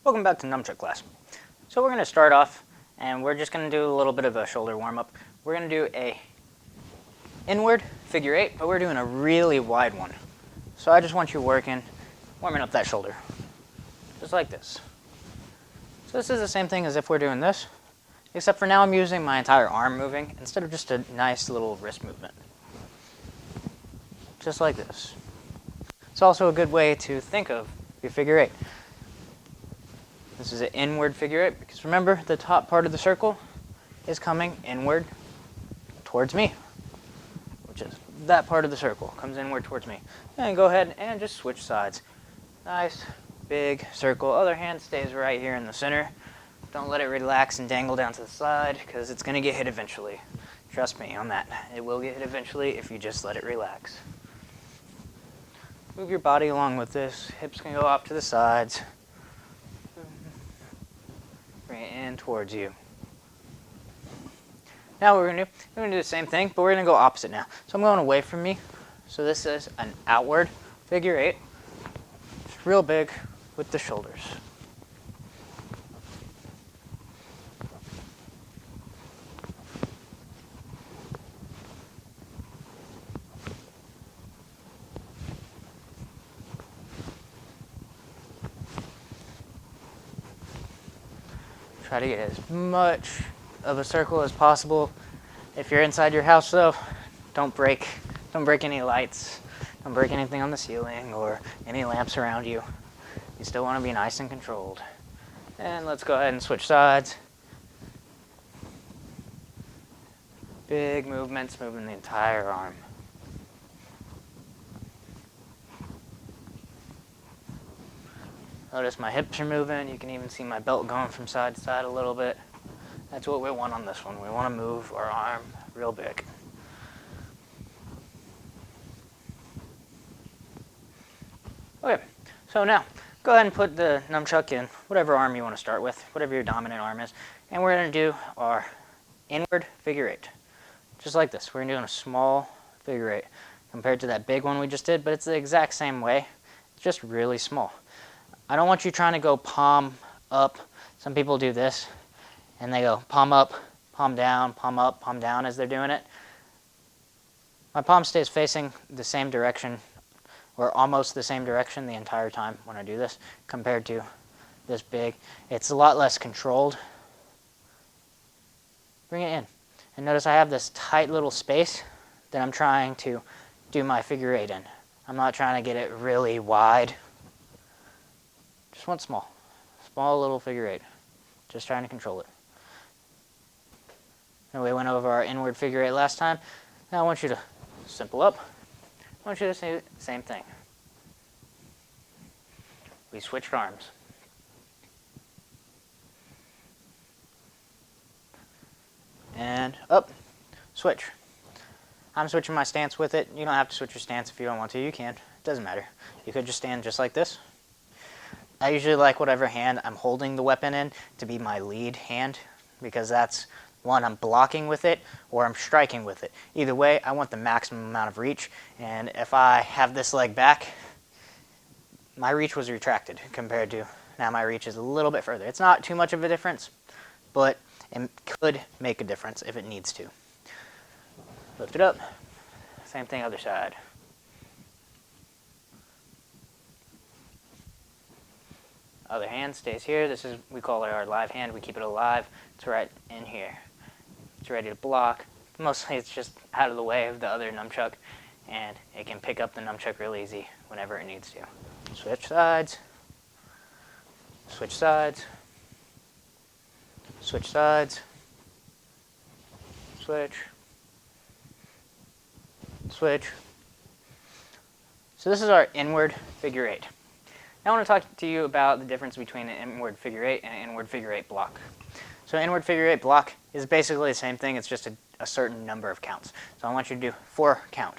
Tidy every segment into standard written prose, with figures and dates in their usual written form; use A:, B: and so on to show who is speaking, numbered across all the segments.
A: Welcome back to Nunchaku class. So we're going to start off and we're just going to do a little bit of a shoulder warm-up. We're going to do a inward figure 8, but we're doing a really wide one. So I just want you warming up that shoulder, just like this. So this is the same thing as if we're doing this, except for now I'm using my entire arm moving instead of just a nice little wrist movement. Just like this. It's also a good way to think of your figure 8. This is an inward figure 8 because remember the top part of the circle is coming inward towards me, which is that part of the circle comes inward towards me. And go ahead and just switch sides. Nice big circle. Other hand stays right here in the center. Don't let it relax and dangle down to the side because it's going to get hit eventually. Trust me on that. It will get hit eventually if you just let it relax. Move your body along with this. Hips can go off to the sides. Bring it in towards you. Now what we're going to do the same thing, but we're going to go opposite now. So I'm going away from me. So this is an outward figure 8. It's real big with the shoulders. Try to get as much of a circle as possible. If you're inside your house though, don't break any lights, don't break anything on the ceiling or any lamps around you. You still want to be nice and controlled. And let's go ahead and switch sides. Big movements, moving the entire arm. Notice my hips are moving. You can even see my belt going from side to side a little bit. That's what we want on this one. We want to move our arm real big. Okay, so now go ahead and put the nunchuck in whatever arm you want to start with, whatever your dominant arm is. And we're going to do our inward figure 8. Just like this. We're doing a small figure 8 compared to that big one we just did, but it's the exact same way. It's just really small. I don't want you trying to go palm up. Some people do this, and they go palm up, palm down, palm up, palm down as they're doing it. My palm stays facing the same direction, or almost the same direction the entire time when I do this, compared to this big. It's a lot less controlled. Bring it in. And notice I have this tight little space that I'm trying to do my figure 8 in. I'm not trying to get it really wide. Just one small little figure 8. Just trying to control it. And we went over our inward figure 8 last time. Now I want you to simple up. I want you to say the same thing. We switched arms. And up, switch. I'm switching my stance with it. You don't have to switch your stance if you don't want to. You can. It doesn't matter. You could just stand just like this. I usually like whatever hand I'm holding the weapon in to be my lead hand because that's one, I'm blocking with it or I'm striking with it. Either way, I want the maximum amount of reach, and if I have this leg back, my reach was retracted compared to now my reach is a little bit further. It's not too much of a difference, but it could make a difference if it needs to. Lift it up. Same thing other side. Other hand stays here. This is, we call it our live hand. We keep it alive. It's right in here. It's ready to block. Mostly it's just out of the way of the other nunchuck, and it can pick up the nunchuck real easy whenever it needs to. Switch sides. Switch sides. Switch sides. Switch. Switch. So this is our inward figure 8. Now I want to talk to you about the difference between an inward figure 8 and an inward figure 8 block. So inward figure 8 block is basically the same thing, it's just a certain number of counts. So I want you to do 4 count,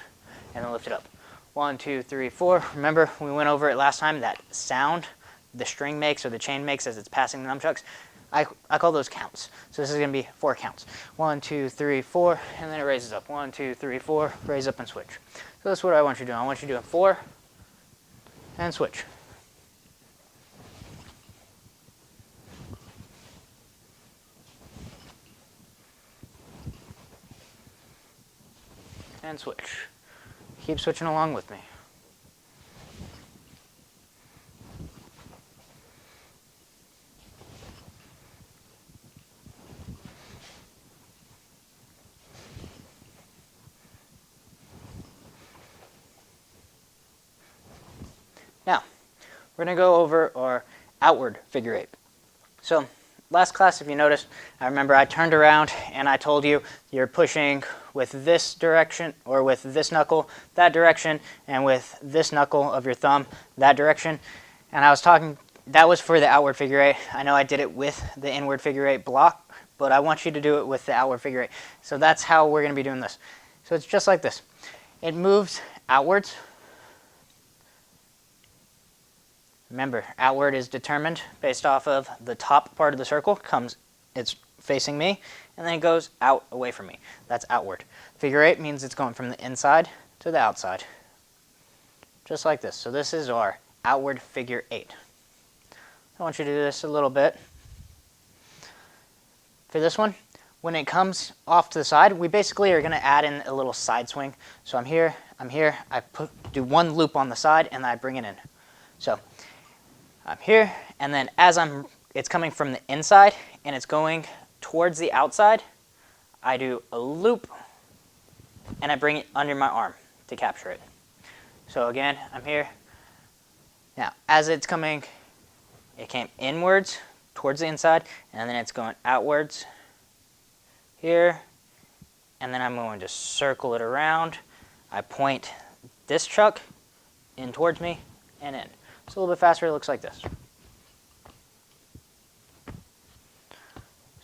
A: and then lift it up. 1, 2, 3, 4. Remember, we went over it last time, that sound the string makes or the chain makes as it's passing the nunchucks. I call those counts. So this is going to be 4 counts. 1, 2, 3, 4, and then it raises up. 1, 2, 3, 4, raise up and switch. So that's what I want you to do. I want you to do 4 and switch. and switch. Keep switching along with me. Now, we're going to go over our outward figure eight. So, last class, if you noticed, I remember I turned around and I told you you're pushing with this direction, or with this knuckle that direction, and with this knuckle of your thumb that direction. And I was talking, that was for the outward figure eight. I know I did it with the inward figure eight block, but I want you to do it with the outward figure eight. So that's how we're going to be doing this. So it's just like this. It moves outwards. Remember, outward is determined based off of the top part of the circle. It's facing me, and then it goes out away from me. That's outward. Figure eight means it's going from the inside to the outside. Just like this. So this is our outward figure eight. I want you to do this a little bit. For this one, when it comes off to the side, we basically are going to add in a little side swing. So I'm here, I do one loop on the side, and I bring it in. So I'm here, and then as it's coming from the inside and it's going towards the outside, I do a loop and I bring it under my arm to capture it. So again, I'm here. Now, as it's coming, it came inwards towards the inside, and then it's going outwards here, and then I'm going to circle it around. I point this chuck in towards me and in. It's a little bit faster. It looks like this.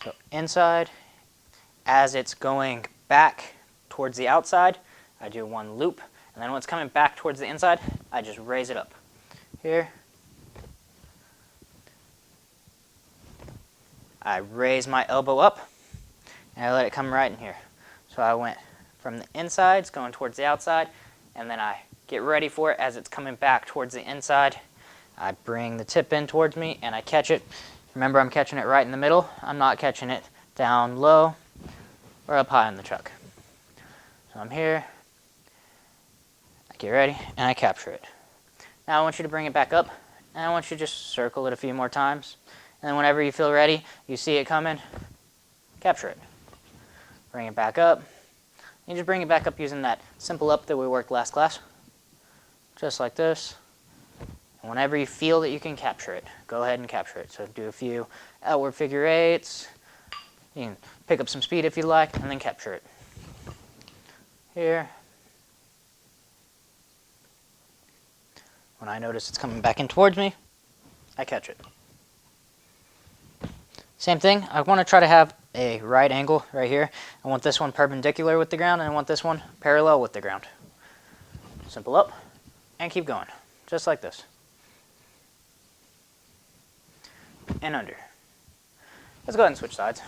A: So inside, as it's going back towards the outside, I do one loop, and then when it's coming back towards the inside, I just raise it up. Here, I raise my elbow up, and I let it come right in here. So I went from the insides going towards the outside, and then I get ready for it as it's coming back towards the inside. I bring the tip in towards me and I catch it. Remember, I'm catching it right in the middle. I'm not catching it down low or up high on the chuck. So I'm here, I get ready, and I capture it. Now I want you to bring it back up, and I want you to just circle it a few more times. And then whenever you feel ready, you see it coming, capture it. Bring it back up. You just bring it back up using that simple up that we worked last class. Just like this. And whenever you feel that you can capture it, go ahead and capture it. So do a few outward figure eights. You can pick up some speed if you like, and then capture it. Here. When I notice it's coming back in towards me, I catch it. Same thing, I want to try to have a right angle right here. I want this one perpendicular with the ground, and I want this one parallel with the ground. Simple up, and keep going, just like this. And under. Let's go ahead and switch sides.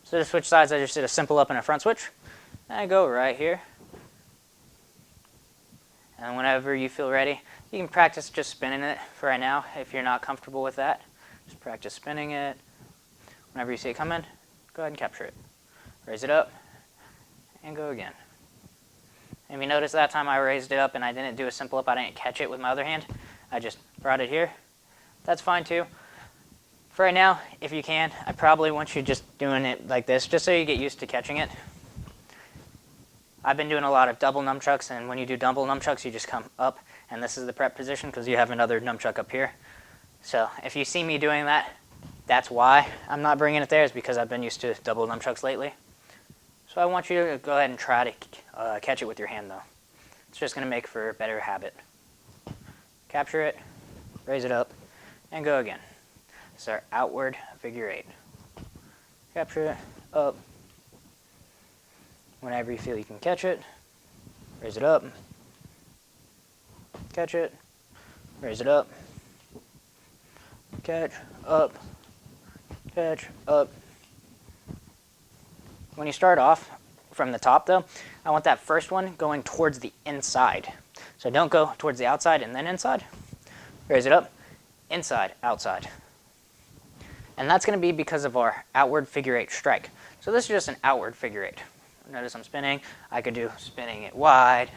A: So to switch sides, I just did a simple up and a front switch. And I go right here. And whenever you feel ready, you can practice just spinning it for right now if you're not comfortable with that. Just practice spinning it. Whenever you see it come in, go ahead and capture it. Raise it up, and go again. And if you notice that time I raised it up and I didn't do a simple up, I didn't catch it with my other hand. I just brought it here. That's fine too. For right now, if you can, I probably want you just doing it like this, just so you get used to catching it. I've been doing a lot of double nunchucks, and when you do double nunchucks, you just come up, and this is the prep position because you have another nunchuck up here. So if you see me doing that, that's why I'm not bringing it there, is because I've been used to double nunchucks lately. So I want you to go ahead and try to catch it with your hand, though. It's just going to make for a better habit. Capture it, raise it up, and go again. This is our outward figure eight. Capture it, up. Whenever you feel you can catch it, raise it up, catch it, raise it up, catch, up, catch, up. When you start off from the top though, I want that first one going towards the inside. So don't go towards the outside and then inside. Raise it up, inside, outside. And that's going to be because of our outward figure eight strike. So this is just an outward figure eight. Notice I'm spinning. I could do spinning it wide.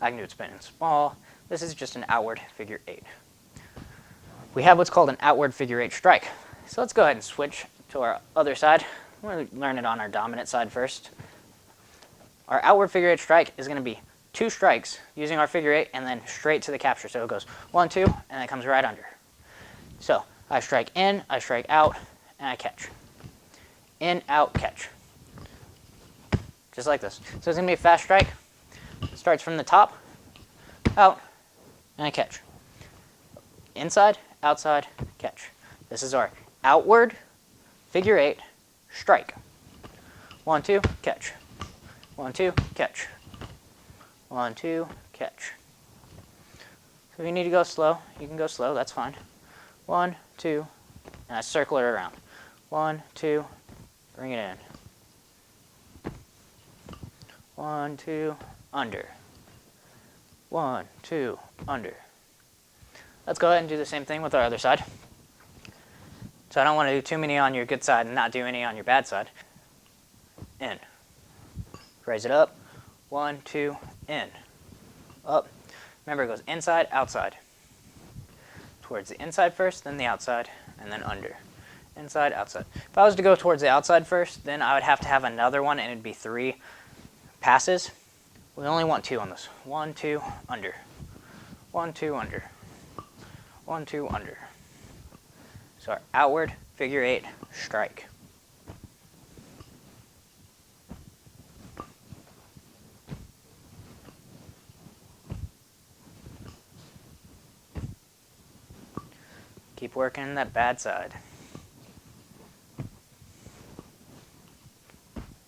A: I can do it spinning small. This is just an outward figure 8. We have what's called an outward figure 8 strike. So let's go ahead and switch to our other side. We're going to learn it on our dominant side first. Our outward figure 8 strike is going to be 2 strikes using our figure 8 and then straight to the capture. So it goes 1, 2, and it comes right under. So I strike in, I strike out, and I catch. In, out, catch. Just like this. So it's going to be a fast strike. It starts from the top, out, and I catch. Inside, outside, catch. This is our outward figure 8 strike. 1, 2, catch. 1, 2, catch. 1, 2, catch. So if you need to go slow, you can go slow. That's fine. 1, 2, and I circle it around. 1, 2, bring it in. 1, 2, under. 1, 2, under. Let's go ahead and do the same thing with our other side. So I don't want to do too many on your good side and not do any on your bad side. In. Raise it up. 1, 2, in. Up. Remember, it goes inside, outside. Towards the inside first, then the outside, and then under. Inside, outside. If I was to go towards the outside first, then I would have to have another one, and it'd be 3 passes. We only want 2 on this. 1, 2, under. 1, 2, under. 1, 2, under. So our outward figure 8 strike. Keep working that bad side.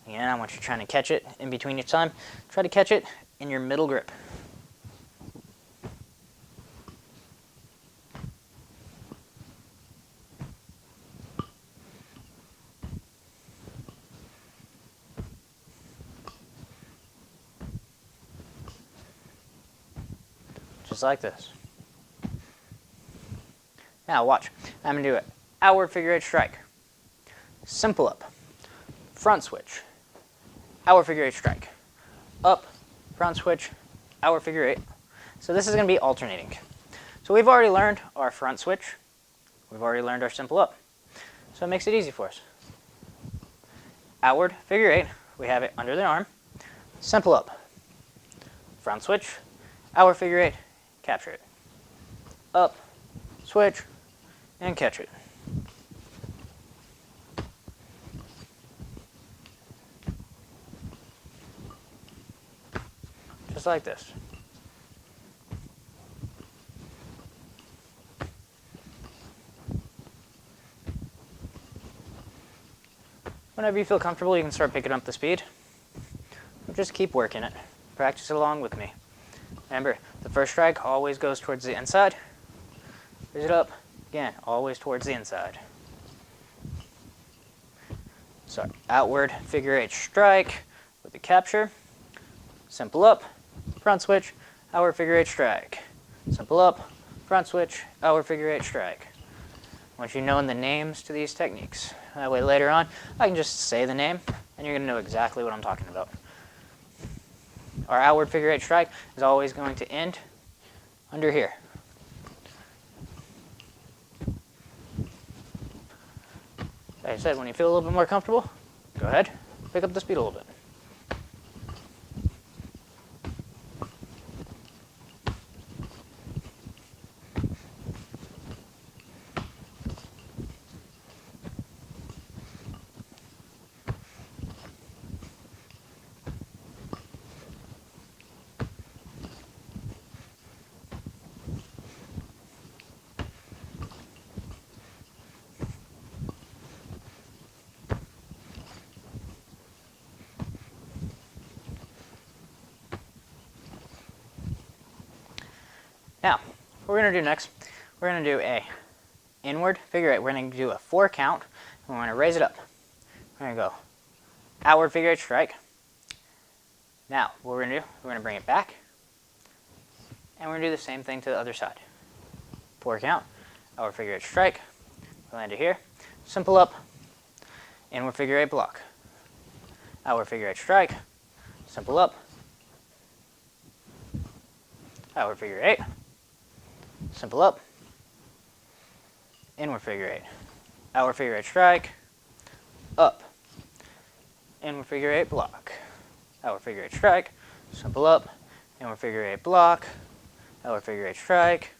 A: Again, I want you trying to catch it in between each time. Try to catch it in your middle grip. Just like this. Now watch. I'm going to do it. Outward figure 8 strike. Simple up. Front switch. Outward figure 8 strike. Up. Front switch. Outward figure 8. So this is going to be alternating. So we've already learned our front switch. We've already learned our simple up. So it makes it easy for us. Outward figure 8. We have it under the arm. Simple up. Front switch. Outward figure 8. Capture it. Up. Switch. And catch it. Just like this. Whenever you feel comfortable, you can start picking up the speed. Just keep working it. Practice it along with me. Remember, the first strike always goes towards the inside. Raise it up. Again, always towards the inside. So outward figure 8 strike with the capture. Simple up, front switch, outward figure 8 strike. Simple up, front switch, outward figure 8 strike. I want you knowing the names to these techniques. That way later on, I can just say the name, and you're going to know exactly what I'm talking about. Our outward figure 8 strike is always going to end under here. Like I said, when you feel a little bit more comfortable, go ahead, pick up the speed a little bit. Now, what we're going to do next, we're going to do a inward figure 8. We're going to do a 4 count, and we're going to raise it up. We're going to go outward figure 8 strike. Now, what we're going to do, we're going to bring it back, and we're going to do the same thing to the other side. 4 count, outward figure 8 strike. We'll land it here. Simple up, inward figure 8 block. outward figure 8 strike, simple up, outward figure 8, simple up, inward figure 8, outward figure 8 strike, up, inward figure 8 block, outward figure 8 strike, simple up, inward figure 8 block, outward figure 8 strike,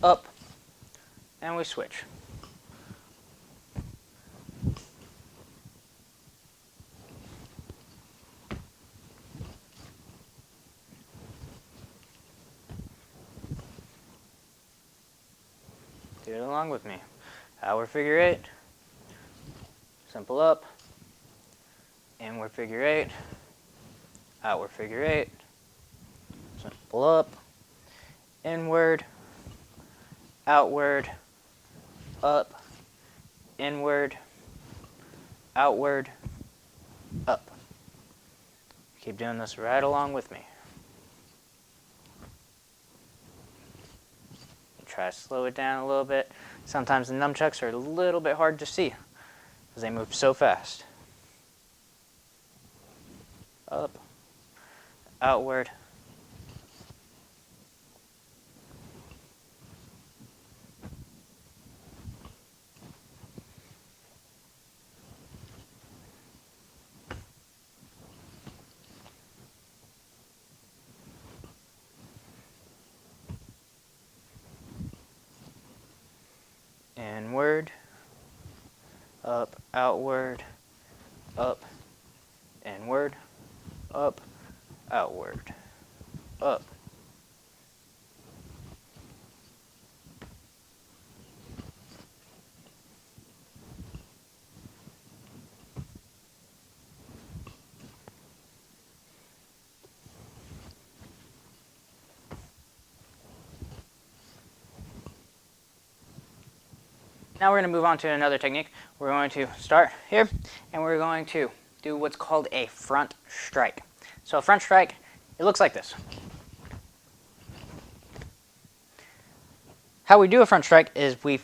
A: up, and we switch. Do it along with me. Outward figure 8, simple up, inward figure 8, outward figure 8, simple up, inward, outward, up, inward, outward, up. Keep doing this right along with me. Try to slow it down a little bit. Sometimes the nunchucks are a little bit hard to see because they move so fast. Up, outward, inward, up, outward, up, inward, up, outward, up. Now we're going to move on to another technique. We're going to start here, and we're going to do what's called a front strike. So a front strike, it looks like this. How we do a front strike is we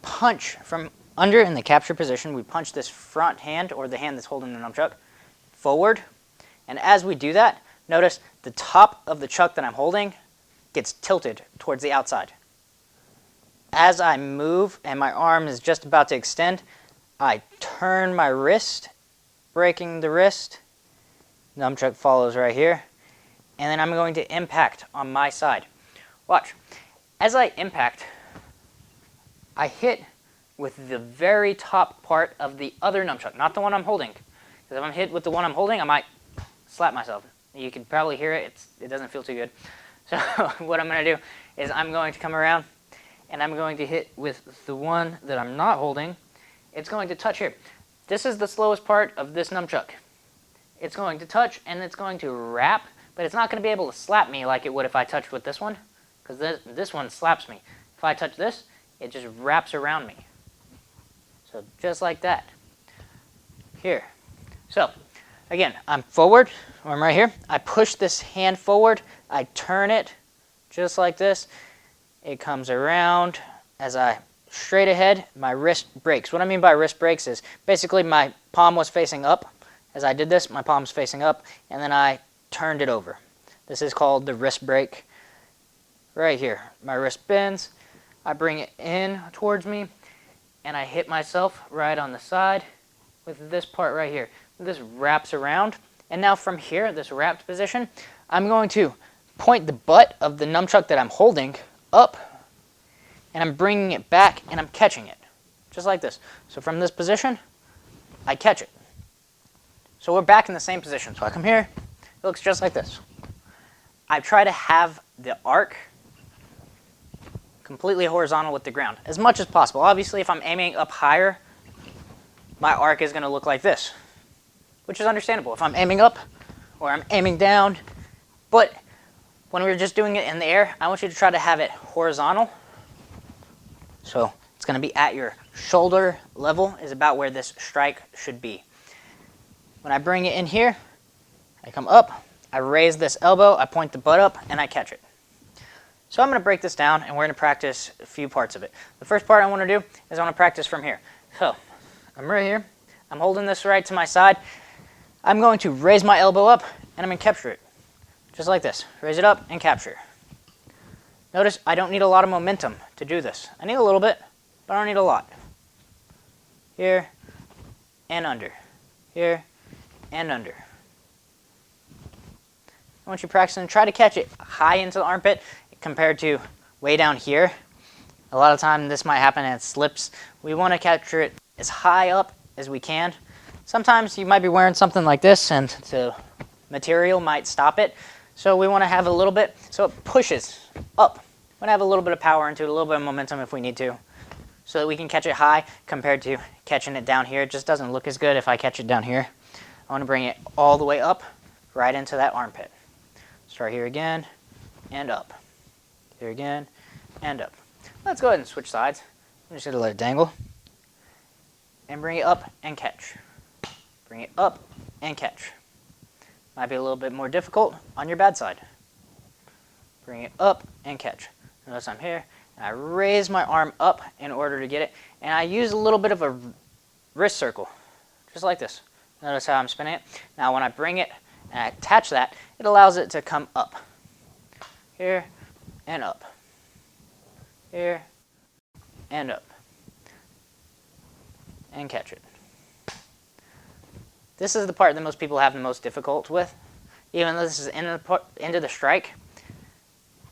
A: punch from under in the capture position. We punch this front hand, or the hand that's holding the nunchuck, forward. And as we do that, notice the top of the chuck that I'm holding gets tilted towards the outside. As I move and my arm is just about to extend, I turn my wrist, breaking the wrist. Nunchuck follows right here. And then I'm going to impact on my side. Watch. As I impact, I hit with the very top part of the other nunchuck, not the one I'm holding. Because if I'm hit with the one I'm holding, I might slap myself. You can probably hear it. It doesn't feel too good. So what I'm going to do is I'm going to come around, and I'm going to hit with the one that I'm not holding. It's going to touch here. This is the slowest part of this nunchuck. It's going to touch, and it's going to wrap, but it's not going to be able to slap me like it would if I touched with this one, because this one slaps me. If I touch this, it just wraps around me. So just like that. Here. So again, I'm forward, or I'm right here. I push this hand forward. I turn it just like this. It comes around. As I straight ahead, my wrist breaks. What I mean by wrist breaks is basically my palm was facing up. As I did this, my palm's facing up, and then I turned it over. This is called the wrist break. Right here, my wrist bends. I bring it in towards me, and I hit myself right on the side with this part right here. This wraps around, and now from here, this wrapped position, I'm going to point the butt of the nunchuck that I'm holding up, and I'm bringing it back, and I'm catching it, just like this. So from this position, I catch it. So we're back in the same position. So I come here, it looks just like this. I try to have the arc completely horizontal with the ground, as much as possible. Obviously, if I'm aiming up higher, my arc is going to look like this, which is understandable if I'm aiming up or I'm aiming down. But when we're just doing it in the air, I want you to try to have it horizontal. So it's going to be at your shoulder level is about where this strike should be. When I bring it in here, I come up, I raise this elbow, I point the butt up, and I catch it. So I'm going to break this down, and we're going to practice a few parts of it. The first part I want to do is I want to practice from here. So I'm right here. I'm holding this right to my side. I'm going to raise my elbow up and I'm going to capture it. Just like this. Raise it up and capture. Notice I don't need a lot of momentum to do this. I need a little bit, but I don't need a lot. Here and under. Here and under. Once you practice and try to catch it high into the armpit compared to way down here. A lot of time this might happen and it slips. We want to capture it as high up as we can. Sometimes you might be wearing something like this and the material might stop it. So we want to have a little bit so it pushes up. We want to have a little bit of power into it, a little bit of momentum if we need to, so that we can catch it high compared to catching it down here. It just doesn't look as good if I catch it down here. I want to bring it all the way up right into that armpit. Start here again and up. Here again and up. Let's go ahead and switch sides. I'm just going to let it dangle. And bring it up and catch. Bring it up and catch. Might be a little bit more difficult on your bad side. Bring it up and catch. Notice I'm here. And I raise my arm up in order to get it. And I use a little bit of a wrist circle. Just like this. Notice how I'm spinning it. Now when I bring it and I attach that, it allows it to come up. Here and up. Here and up. And catch it. This is the part that most people have the most difficult with. Even though this is into the strike,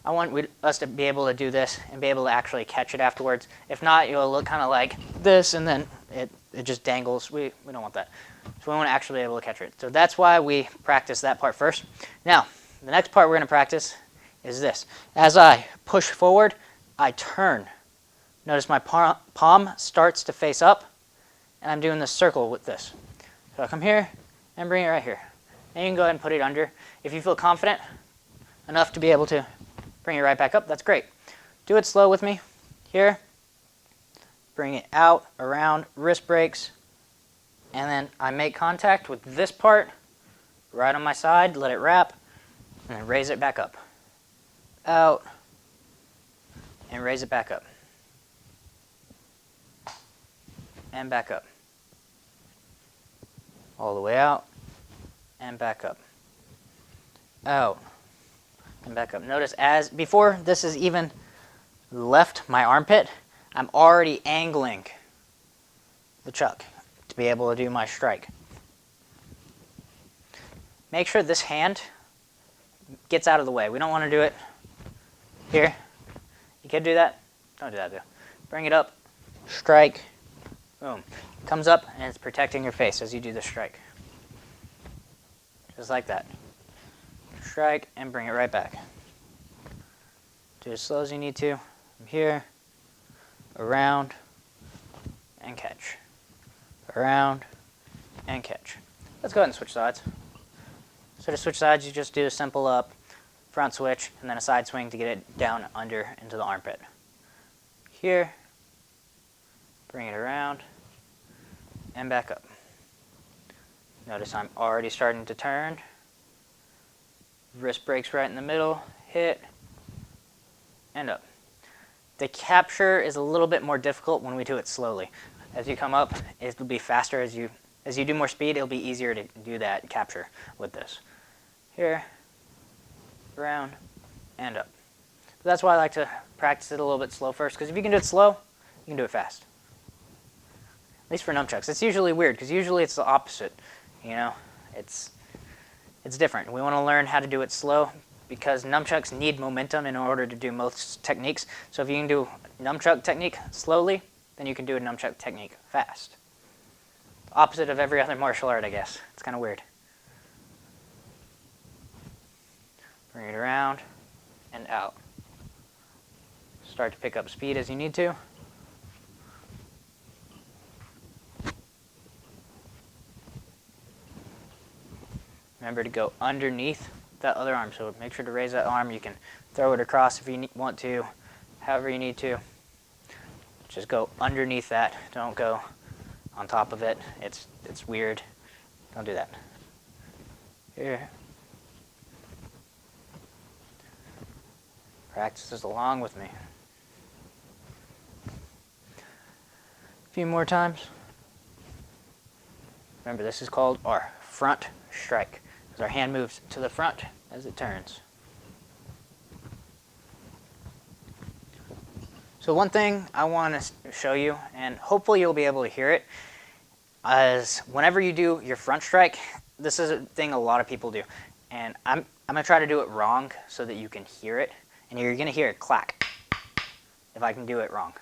A: I want us to be able to do this and be able to actually catch it afterwards. If not, you'll look kind of like this and then it just dangles. We don't want that. So we want to actually be able to catch it. So that's why we practice that part first. Now, the next part we're going to practice is this. As I push forward, I turn. Notice my palm starts to face up, and I'm doing this circle with this. So I come here and bring it right here. And you can go ahead and put it under. If you feel confident enough to be able to bring it right back up, that's great. Do it slow with me. Here. Bring it out, around, wrist breaks. And then I make contact with this part right on my side, let it wrap, and then raise it back up. Out, and raise it back up. And back up. All the way out, and back up. Out, and back up. Notice as before this is even left my armpit, I'm already angling the chuck to be able to do my strike. Make sure this hand gets out of the way. We don't want to do it here. You can do that. Don't do that though. Bring it up, strike, boom. Comes up and it's protecting your face as you do the strike. Just like that. Strike and bring it right back. Do it as slow as you need to. From here, around, and catch. Around, and catch. Let's go ahead and switch sides. So to switch sides, you just do a simple up, front switch, and then a side swing to get it down under into the armpit. Here, bring it around, and back up. Notice I'm already starting to turn. Wrist breaks right in the middle, hit, and up. The capture is a little bit more difficult when we do it slowly. As you come up, it will be faster. As you do more speed, it'll be easier to do that capture with this. Here, around, and up. So that's why I like to practice it a little bit slow first, because if you can do it slow, you can do it fast. At least for nunchucks. It's usually weird, because usually it's the opposite. You know, it's different. We want to learn how to do it slow, because nunchucks need momentum in order to do most techniques. So if you can do nunchuck technique slowly, then you can do a nunchuck technique fast. Opposite of every other martial art, I guess. It's kind of weird. Bring it around and out. Start to pick up speed as you need to. Remember to go underneath that other arm. So make sure to raise that arm. You can throw it across if you want to, however you need to. Just go underneath that. Don't go on top of it. It's weird. Don't do that. Here. Practice this along with me. A few more times. Remember, this is called our front strike, because our hand moves to the front as it turns. So one thing I want to show you, and hopefully you'll be able to hear it, is whenever you do your front strike, this is a thing a lot of people do. And I'm going to try to do it wrong so that you can hear it. And you're going to hear it clack if I can do it wrong.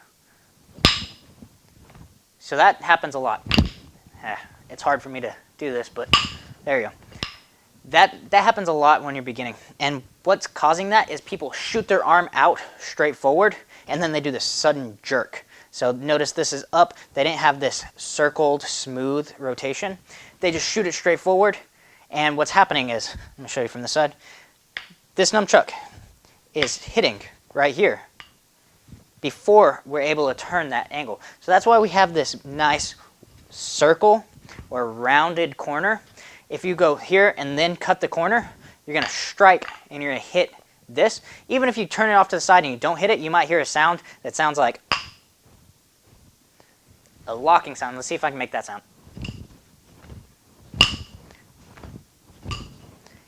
A: So that happens a lot. It's hard for me to do this, but there you go. That happens a lot when you're beginning. And what's causing that is people shoot their arm out straight forward, and then they do this sudden jerk. So notice this is up. They didn't have this circled, smooth rotation. They just shoot it straight forward. And what's happening is, I'm going to show you from the side, this nunchuck is hitting right here before we're able to turn that angle. So that's why we have this nice circle or rounded corner. If you go here and then cut the corner, you're going to strike and you're going to hit this. Even if you turn it off to the side and you don't hit it, you might hear a sound that sounds like a locking sound. Let's see if I can make that sound.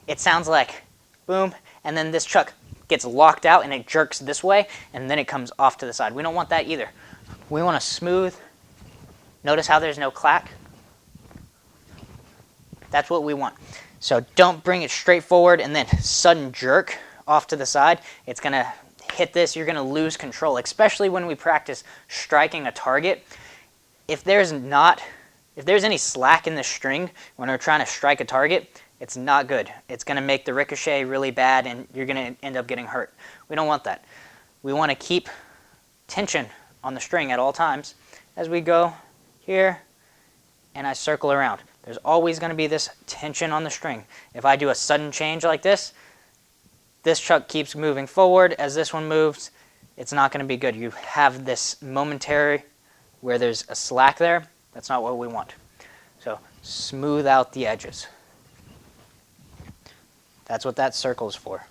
A: It sounds like boom, and then this chuck gets locked out and it jerks this way, and then it comes off to the side. We don't want that either. We want a smooth. Notice how there's no clack? That's what we want. So don't bring it straight forward and then sudden jerk off to the side. It's going to hit this. You're going to lose control, especially when we practice striking a target. If there's any slack in the string when we're trying to strike a target, it's not good. It's going to make the ricochet really bad, and you're going to end up getting hurt. We don't want that. We want to keep tension on the string at all times as we go here and I circle around. There's always going to be this tension on the string. If I do a sudden change like this chuck keeps moving forward. As this one moves, it's not going to be good. You have this momentary where there's a slack there. That's not what we want. So smooth out the edges. That's what that circle is for.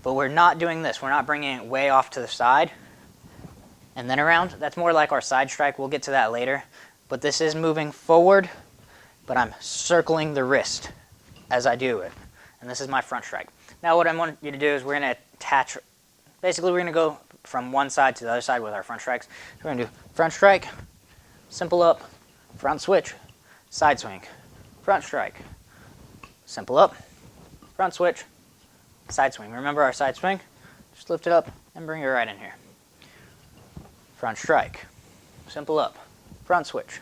A: But we're not doing this. We're not bringing it way off to the side and then around. That's more like our side strike. We'll get to that later. But this is moving forward, but I'm circling the wrist as I do it. And this is my front strike. Now what I want you to do is we're going to attach, basically we're going to go from one side to the other side with our front strikes. So we're going to do front strike, simple up, front switch, side swing, front strike, simple up, front switch, side swing. Remember our side swing? Just lift it up and bring it right in here. Front strike, simple up, front switch,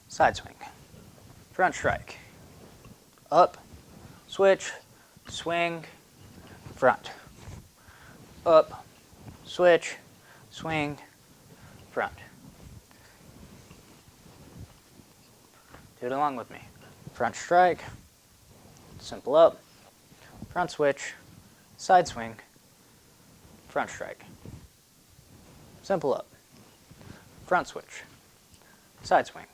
A: side swing, front strike, up, switch, swing, front, up, switch, swing, front. Do it along with me. Front strike, simple up, front switch, side swing, front strike, simple up, front switch, side swing.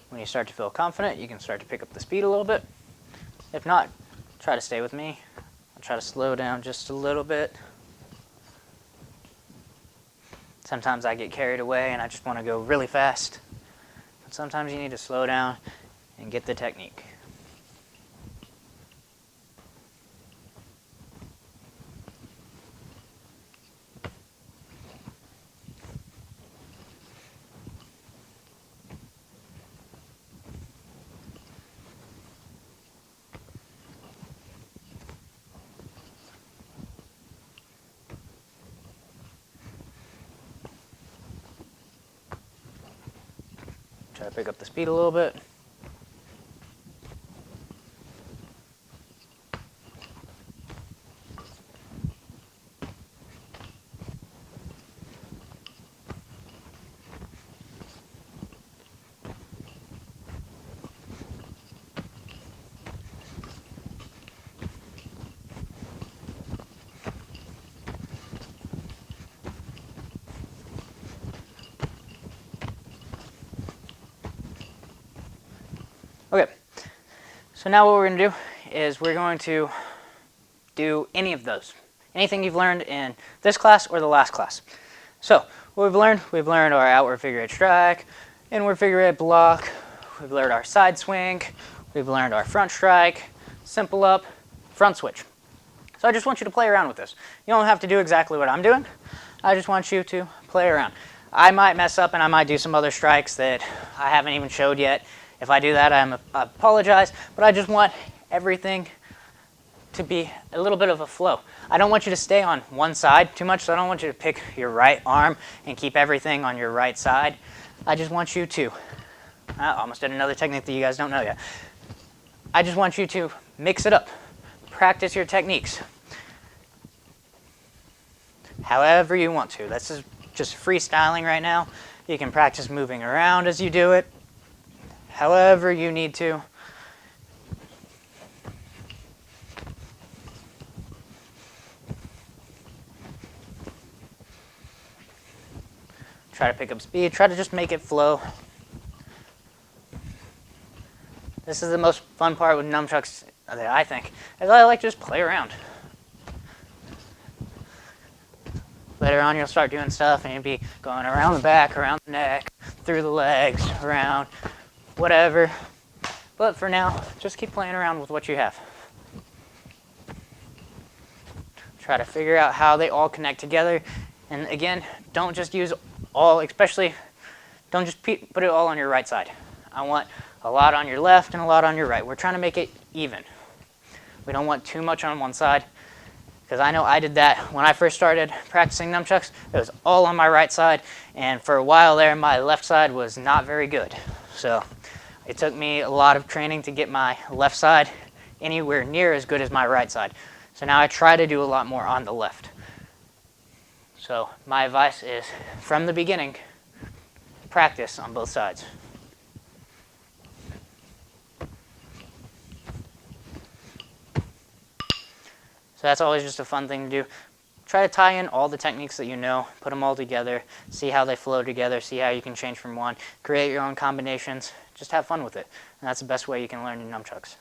A: When you start to feel confident, you can start to pick up the speed a little bit. If not, try to stay with me. I'll try to slow down just a little bit. Sometimes I get carried away and I just want to go really fast. But sometimes you need to slow down and get the technique. Try to pick up the speed a little bit. So now what we're going to do is we're going to do any of those. Anything you've learned in this class or the last class. So what we've learned our outward figure eight strike, inward figure eight block, we've learned our side swing, we've learned our front strike, simple up, front switch. So I just want you to play around with this. You don't have to do exactly what I'm doing. I just want you to play around. I might mess up and I might do some other strikes that I haven't even showed yet. If I do that, I apologize, but I just want everything to be a little bit of a flow. I don't want you to stay on one side too much, so I don't want you to pick your right arm and keep everything on your right side. I just want you to, I almost did another technique that you guys don't know yet. I just want you to mix it up. Practice your techniques however you want to. This is just freestyling right now. You can practice moving around as you do it, however you need to. Try to pick up speed. Try to just make it flow. This is the most fun part with nunchucks, I think, is I like to just play around. Later on, you'll start doing stuff, and you'll be going around the back, around the neck, through the legs, around, whatever. But for now, just keep playing around with what you have. Try to figure out how they all connect together. And again, don't just use all, especially, don't just put it all on your right side. I want a lot on your left and a lot on your right. We're trying to make it even. We don't want too much on one side, because I know I did that when I first started practicing nunchucks. It was all on my right side, and for a while there, my left side was not very good. So it took me a lot of training to get my left side anywhere near as good as my right side. So now I try to do a lot more on the left. So my advice is, from the beginning, practice on both sides. So that's always just a fun thing to do. Try to tie in all the techniques that you know, put them all together, see how they flow together, see how you can change from one, create your own combinations, just have fun with it. And that's the best way you can learn nunchucks.